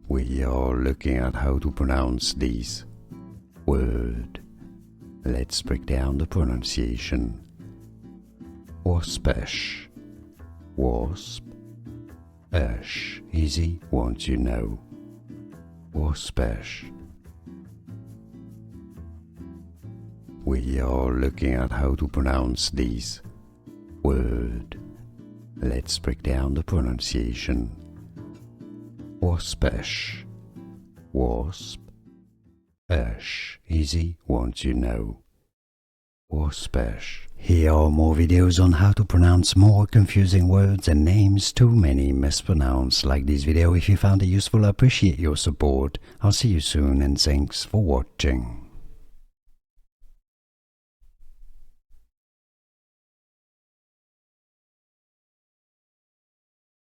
We are looking at how to pronounce these words. Let's break down the pronunciation. Waspish, wasp, ash, easy once you know. Waspish. We are looking at how to pronounce these words. Let's break down the pronunciation. Waspish, wasp, ash, easy once you know. Waspish. Here are more videos on how to pronounce more confusing words and names too many mispronounced. Like this video if you found it useful. I appreciate your support. I'll see you soon and thanks for watching.